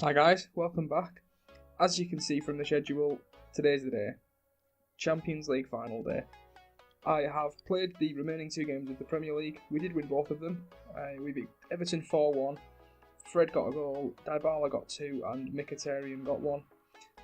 Hi guys, welcome back. As you can see from the schedule, today's the day. Champions League final day. I have played the remaining two games of the Premier League. We did win both of them. We beat Everton 4-1. Fred got a goal, Dybala got 2 and Mkhitaryan got 1.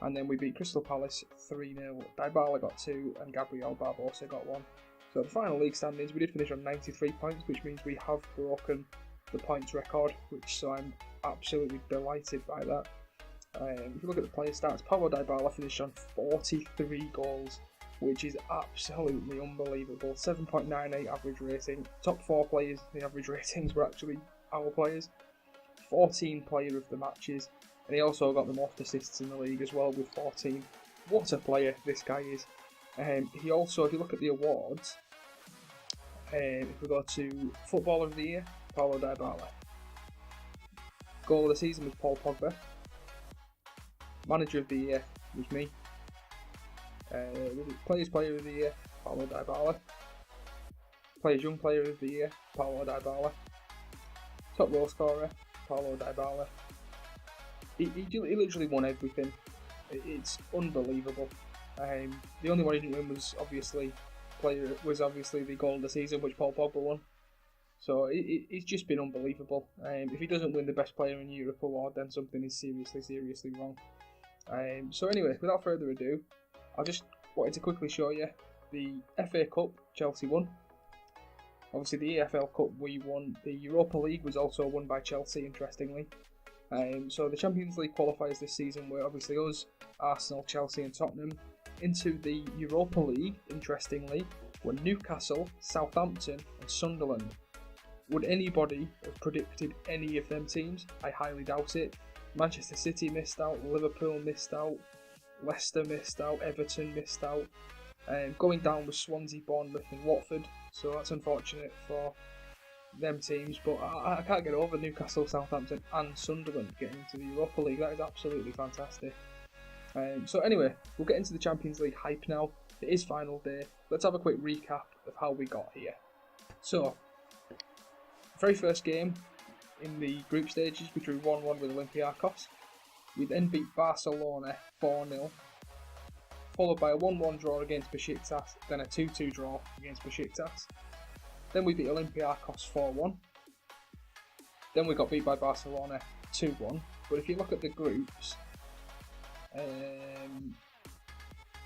And then we beat Crystal Palace 3-0. Dybala got 2 and Gabriel Barbosa got 1. So the final league standings, we did finish on 93 points, which means we have broken the points record, so I'm absolutely delighted by that. If you look at the player stats, Paulo Dybala finished on 43 goals, which is absolutely unbelievable. 7.98 average rating. Top 4 players, the average ratings were actually our players. 14 player of the matches, and he also got the most assists in the league as well with 14. What a player this guy is. He also, if you look at the awards, if we go to Footballer of the Year, Paulo Dybala. Goal of the season was Paul Pogba. Manager of the Year was me. Players Player of the Year, Paulo Dybala. Players Young Player of the Year, Paulo Dybala. Top goal scorer, Paulo Dybala. He literally won everything. It's unbelievable. The only one he didn't win was obviously the goal of the season, which Paul Pogba won. So it's just been unbelievable. If he doesn't win the Best Player in Europe award, then something is seriously wrong. So anyway, without further ado, I just wanted to quickly show you the FA Cup Chelsea won. Obviously the EFL Cup we won. The Europa League was also won by Chelsea, interestingly. So the Champions League qualifiers this season were obviously us, Arsenal, Chelsea and Tottenham. Into the Europa League, interestingly, were Newcastle, Southampton and Sunderland. Would anybody have predicted any of them teams? I highly doubt it. Manchester City missed out, Liverpool missed out, Leicester missed out, Everton missed out. Going down was Swansea, Bournemouth and Watford, so that's unfortunate for them teams, but I can't get over Newcastle, Southampton and Sunderland getting into the Europa League. That is absolutely fantastic. So anyway, we'll get into the Champions League hype now. It is final day. Let's have a quick recap of how we got here. So, very first game in the group stages, we drew 1-1 with Olympiacos. We then beat Barcelona 4-0, followed by a 1-1 draw against Besiktas, then a 2-2 draw against Besiktas. Then we beat Olympiacos 4-1. Then we got beat by Barcelona 2-1. But if you look at the groups,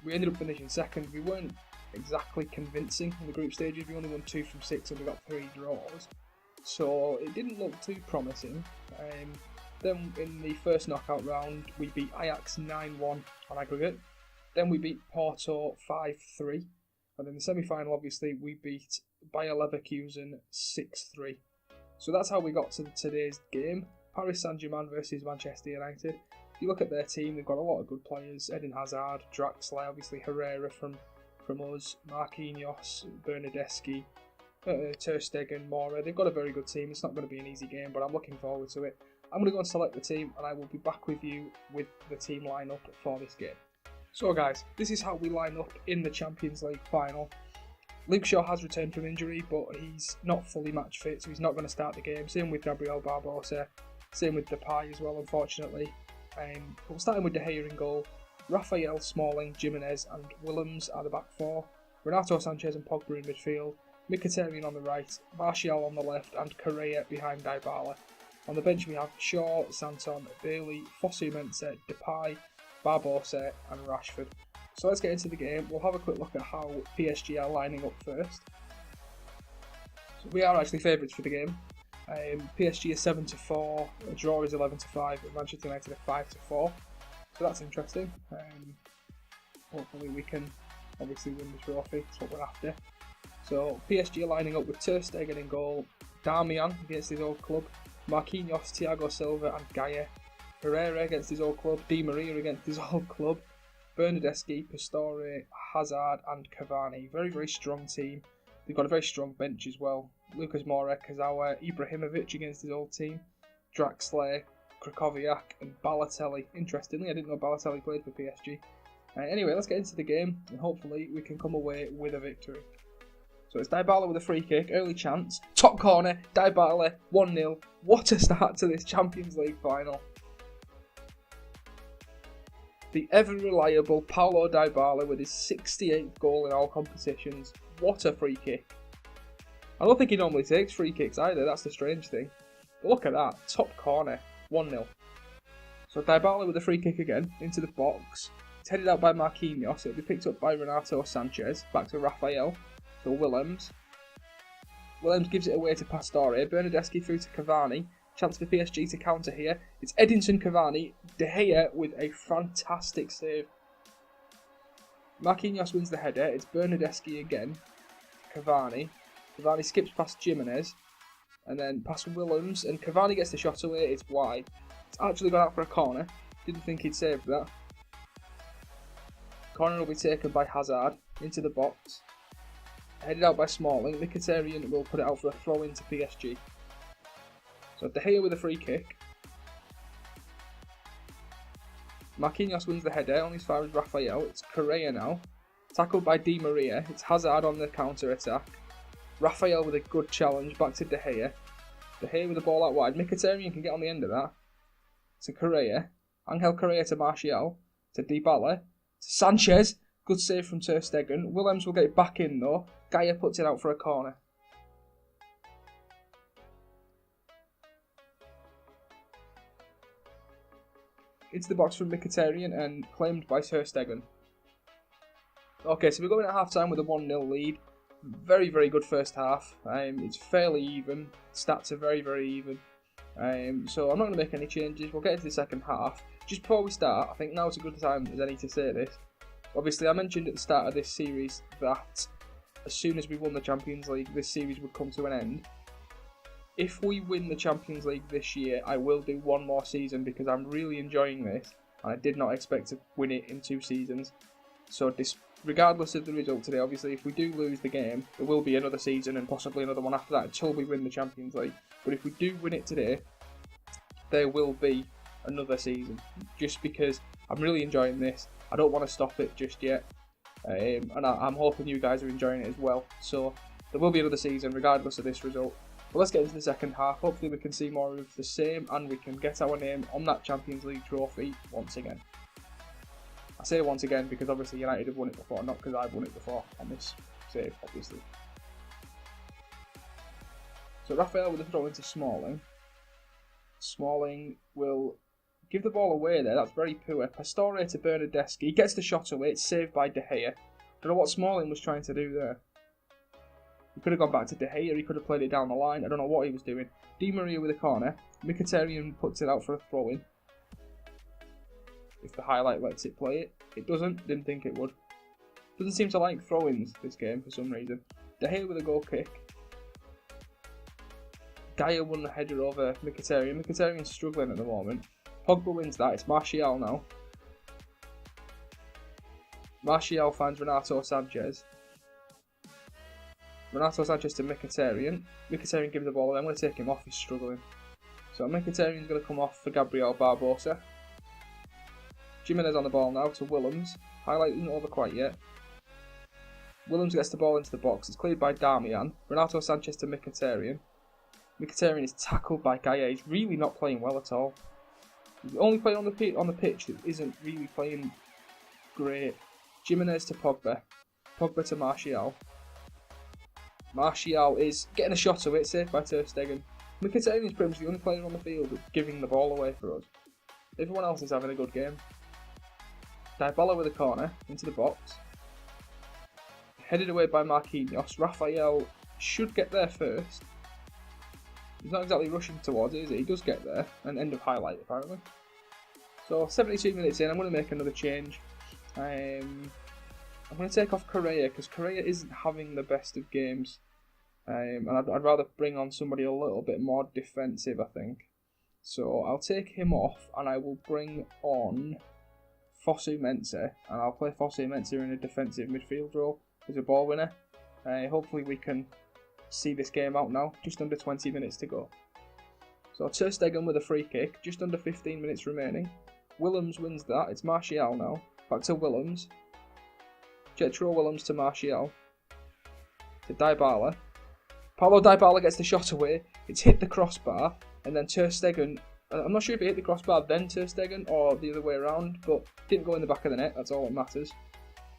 we ended up finishing second. We weren't exactly convincing in the group stages. We only won 2 from 6 and we got 3 draws. So it didn't look too promising. Then in the first knockout round, we beat Ajax 9-1 on aggregate. Then we beat Porto 5-3. And in the semi-final, obviously, we beat Bayer Leverkusen 6-3. So that's how we got to today's game. Paris Saint-Germain versus Manchester United. If you look at their team, they've got a lot of good players. Eden Hazard, Draxler, obviously Herrera from us, Marquinhos, Bernardeschi, Ter Stegen, Moura. They've got a very good team. It's not going to be an easy game, but I'm looking forward to it. I'm going to go and select the team, and I will be back with you with the team lineup for this game. So guys, this is how we line up in the Champions League final. Luke Shaw has returned from injury, but he's not fully match fit, so he's not going to start the game. Same with Gabriel Barbosa, same with Depay as well, unfortunately. We'll start with De Gea in goal. Raphael, Smalling, Jimenez and Willems are the back four. Renato Sanchez and Pogba in midfield. Mkhitaryan on the right, Martial on the left and Correa behind Dybala. On the bench we have Shaw, Santon, Bailey, Fosu-Mensah, Depay, Barbosa and Rashford. So let's get into the game. We'll have a quick look at how PSG are lining up first. So we are actually favourites for the game. PSG is 7-4, a draw is 11-5, and Manchester United are 5-4. So that's interesting. Hopefully we can obviously win the trophy, that's what we're after. So PSG are lining up with Ter Stegen in goal, Darmian against his old club, Marquinhos, Thiago Silva and Gaia, Herrera against his old club, Di Maria against his old club, Bernardeschi, Pastore, Hazard and Cavani. Very, very strong team. They've got a very strong bench as well. Lucas Moura, Kazawa, Ibrahimovic against his old team, Draxler, Krakowiak and Balotelli. Interestingly, I didn't know Balotelli played for PSG. Anyway, let's get into the game and hopefully we can come away with a victory. So it's Dybala with a free kick, early chance, top corner, Dybala, 1-0. What a start to this Champions League final. The ever-reliable Paulo Dybala with his 68th goal in all competitions. What a free kick. I don't think he normally takes free kicks either, that's the strange thing. But look at that, top corner, 1-0. So Dybala with a free kick again, into the box. It's headed out by Marquinhos, it'll be picked up by Renato Sanchez, back to Rafael, to Willems. Willems gives it away to Pastore, Bernardeschi through to Cavani. Chance for PSG to counter here. It's Edinson Cavani, De Gea with a fantastic save. Marquinhos wins the header, it's Bernardeschi again. Cavani. Cavani skips past Jimenez. And then past Willems, and Cavani gets the shot away, it's wide. It's actually gone out for a corner. Didn't think he'd saved that. Corner will be taken by Hazard, into the box. Headed out by Smalling, Mkhitaryan will put it out for a throw into PSG. So De Gea with a free kick. Marquinhos wins the header, only as far as Rafael. It's Correa now. Tackled by Di Maria. It's Hazard on the counter-attack. Rafael with a good challenge, back to De Gea. De Gea with the ball out wide. Mkhitaryan can get on the end of that. To Correa. Angel Correa to Martial. To Dybala. To Sanchez. Good save from Ter Stegen. Willems will get it back in though. Gaia puts it out for a corner. Into the box from Mkhitaryan and claimed by Ter Stegen. Okay, so we're going at half-time with a 1-0 lead. Very, very good first half. It's fairly even. Stats are very, very even. So I'm not going to make any changes. We'll get into the second half. Just before we start, I think now's a good time as any to say this. Obviously, I mentioned at the start of this series that as soon as we won the Champions League, this series would come to an end. If we win the Champions League this year, I will do one more season because I'm really enjoying this and I did not expect to win it in 2 seasons. So regardless of the result today, obviously if we do lose the game, there will be another season and possibly another one after that until we win the Champions League. But if we do win it today, there will be another season just because I'm really enjoying this. I don't want to stop it just yet. And I'm hoping you guys are enjoying it as well. So there will be another season regardless of this result. But let's get into the second half. Hopefully we can see more of the same and we can get our name on that Champions League trophy once again. I say once again because obviously United have won it before, not because I've won it before on this save, obviously. So Rafael with a throw into Smalling. Smalling will give the ball away there, that's very poor. Pastore to Bernardeschi, he gets the shot away, it's saved by De Gea. Don't know what Smalling was trying to do there. He could have gone back to De Gea, he could have played it down the line, I don't know what he was doing. Di Maria with a corner, Mkhitaryan puts it out for a throw-in. If the highlight lets it play it. It doesn't, didn't think it would. Doesn't seem to like throw-ins this game for some reason. De Gea with a goal kick. Gaia won the header over Mkhitaryan. Mkhitaryan's struggling at the moment. Pogba wins that, it's Martial now. Martial finds Renato Sanchez. Renato Sanchez to Mkhitaryan. Mkhitaryan gives the ball away, I'm going to take him off, he's struggling. So Mkhitaryan's going to come off for Gabriel Barbosa. Jimenez on the ball now to Willems. Highlight isn't over quite yet. Willems gets the ball into the box, it's cleared by Darmian. Renato Sanchez to Mkhitaryan. Mkhitaryan is tackled by Gaia, he's really not playing well at all. He's the only player on the pitch that isn't really playing great. Jimenez to Pogba. Pogba to Martial. Martial is getting a shot away, saved by Ter Stegen. Mkhitaryan is pretty much the only player on the field that's giving the ball away for us. Everyone else is having a good game. Dybala with a corner, into the box. Headed away by Marquinhos. Rafael should get there first. He's not exactly rushing towards it, is he? He does get there. And end of highlight, apparently. So, 72 minutes in, I'm going to make another change. I'm going to take off Correa, because Correa isn't having the best of games. And I'd rather bring on somebody a little bit more defensive, I think. So, I'll take him off, and I will bring on Fosu Mensah. And I'll play Fosu Mensah in a defensive midfield role as a ball winner. Hopefully we can see this game out now. Just under 20 minutes to go. So Ter Stegen with a free kick. Just under 15 minutes remaining. Willems wins that. It's Martial now. Back to Willems. Jetro Willems to Martial. To Dybala. Paulo Dybala gets the shot away. It's hit the crossbar. And then Ter Stegen I'm not sure if it hit the crossbar then Ter Stegen or the other way around, but didn't go in the back of the net, that's all that matters.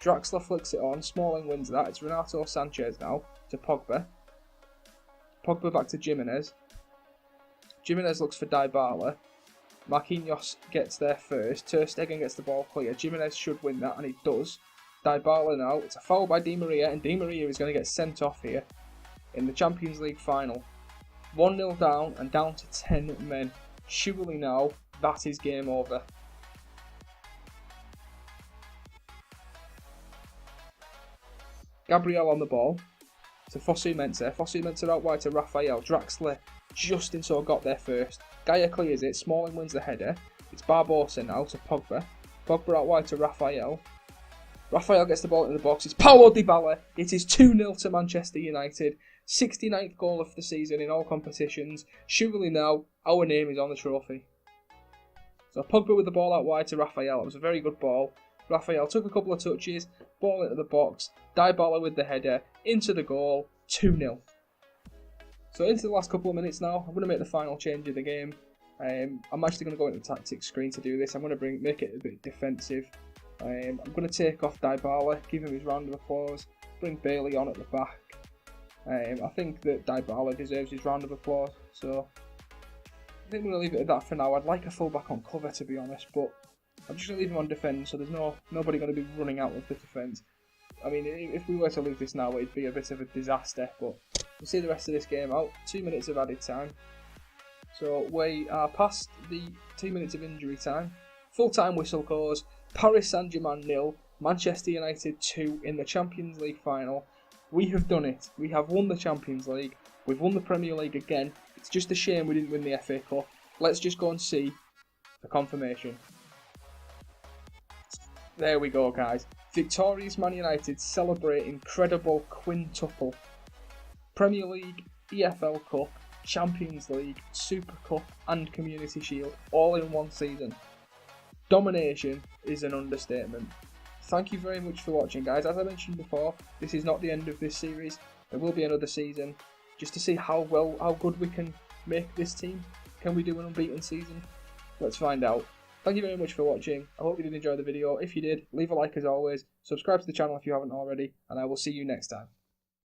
Draxler flicks it on, Smalling wins that. It's Renato Sanchez now to Pogba. Pogba back to Jimenez. Jimenez looks for Dybala. Marquinhos gets there first. Ter Stegen gets the ball clear. Jimenez should win that, and he does. Dybala now. It's a foul by Di Maria, and Di Maria is going to get sent off here in the Champions League final. 1-0 down, and down to 10 men. Surely now, that is game over. Gabriel on the ball to Fosu Mensah. Fosu Mensah out wide to Rafael. Draxler just in so got there first. Gaia clears it. Smalling wins the header. It's Barbosa now to Pogba. Pogba out wide to Rafael. Rafael gets the ball into the box. It's Paulo Dybala. It is 2-0 to Manchester United. 69th goal of the season in all competitions. Surely now, our name is on the trophy. So Pogba with the ball out wide to Rafael. It was a very good ball. Rafael took a couple of touches. Ball into the box. Dybala with the header. Into the goal. 2-0. So into the last couple of minutes now. I'm going to make the final change of the game. I'm actually going to go into the tactics screen to do this. I'm going to make it a bit defensive. I'm going to take off Dybala, give him his round of applause, bring Bailey on at the back. I think that Dybala deserves his round of applause, so I think I'm going to leave it at that for now. I'd like a fullback on cover, to be honest, but I'm just going to leave him on defence, so there's nobody going to be running out of the defence. I mean, if we were to lose this now, it'd be a bit of a disaster, but we'll see the rest of this game out. 2 minutes of added time. So we are past the 2 minutes of injury time. Full-time whistle goes. Paris Saint-Germain 0, Manchester United 2 in the Champions League final. We have done it. We have won the Champions League. We've won the Premier League again. It's just a shame we didn't win the FA Cup. Let's just go and see the confirmation. There we go, guys. Victorious Man United celebrate incredible quintuple. Premier League, EFL Cup, Champions League, Super Cup and Community Shield all in one season. Domination is an understatement. Thank you very much for watching, guys. As I mentioned before, this is not the end of this series. There will be another season just to see how good we can make this team. Can we do an unbeaten season? Let's find out. Thank you very much for watching. I hope you did enjoy the video. If you did, leave a like as always. Subscribe to the channel if you haven't already, and I will see you next time.